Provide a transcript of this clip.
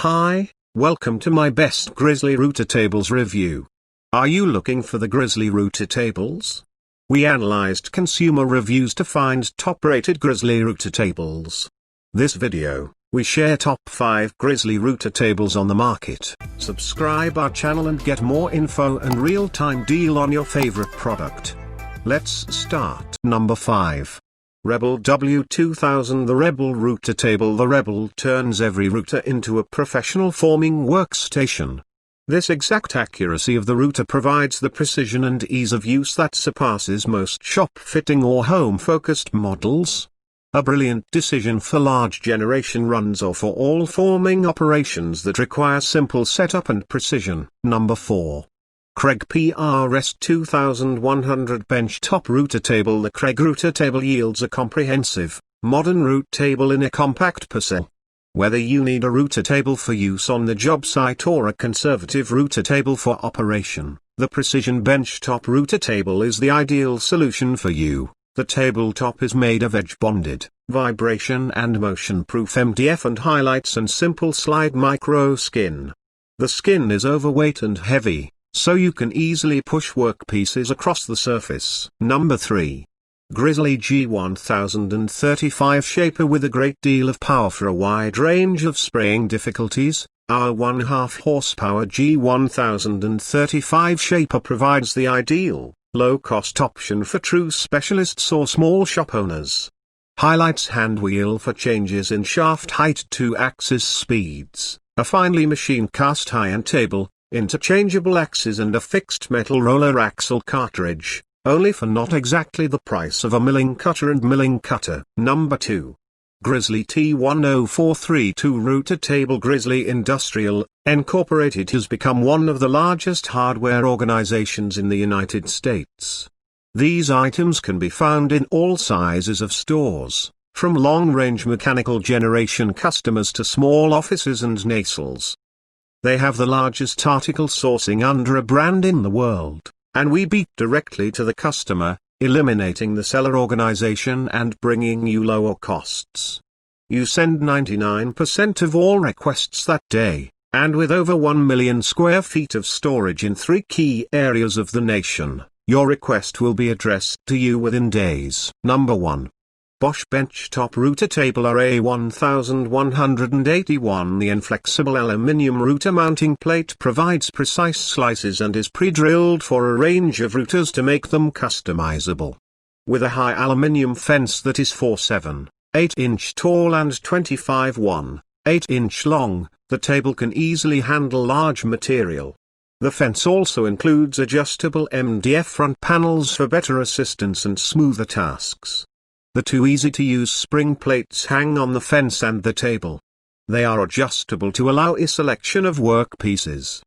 Hi, welcome to my best Grizzly Router Tables review. Are you looking for the Grizzly Router Tables? We analyzed consumer reviews to find top-rated Grizzly Router Tables. This video, we share top 5 Grizzly Router Tables on the market. Subscribe our channel and get more info and real-time deal on your favorite product. Let's start. Number 5. Rebel W2000. The Rebel Router Table. The Rebel turns every router into a professional forming workstation. This exact accuracy of the router provides the precision and ease of use that surpasses most shop-fitting or home-focused models. A brilliant decision for large generation runs or for all forming operations that require simple setup and precision. Number 4. Kreg S2100 Benchtop Router Table. The Kreg Router Table yields a comprehensive, modern route table in a compact parcel. Whether you need a router table for use on the job site or a conservative router table for operation, the Precision Benchtop Router Table is the ideal solution for you. The tabletop is made of edge-bonded, vibration and motion-proof MDF and highlights and simple slide micro skin. The skin is overweight and heavy, so you can easily push workpieces across the surface. Number 3. Grizzly G1035 Shaper. With a great deal of power for a wide range of spraying difficulties, our 1/2 horsepower G1035 Shaper provides the ideal, low-cost option for true specialists or small shop owners. Highlights hand wheel for changes in shaft height, 2-axis speeds, a finely machined cast iron table, interchangeable axes and a fixed metal roller axle cartridge, only for not exactly the price of a milling cutter and milling cutter. Number 2. Grizzly T10432 Router Table. Grizzly Industrial, Incorporated has become one of the largest hardware organizations in the United States. These items can be found in all sizes of stores, from long-range mechanical generation customers to small offices and nacelles. They have the largest article sourcing under a brand in the world, and we beat directly to the customer, eliminating the seller organization and bringing you lower costs. You send 99% of all requests that day, and with over 1 million square feet of storage in 3 key areas of the nation, your request will be addressed to you within days. Number 1. Bosch Benchtop Router Table RA1181. The inflexible aluminium router mounting plate provides precise slices and is pre-drilled for a range of routers to make them customizable. With a high aluminium fence that is 4'7", 8" tall and 25'1", 8" long, the table can easily handle large material. The fence also includes adjustable MDF front panels for better assistance and smoother tasks. The 2 easy-to-use spring plates hang on the fence and the table. They are adjustable to allow a selection of workpieces.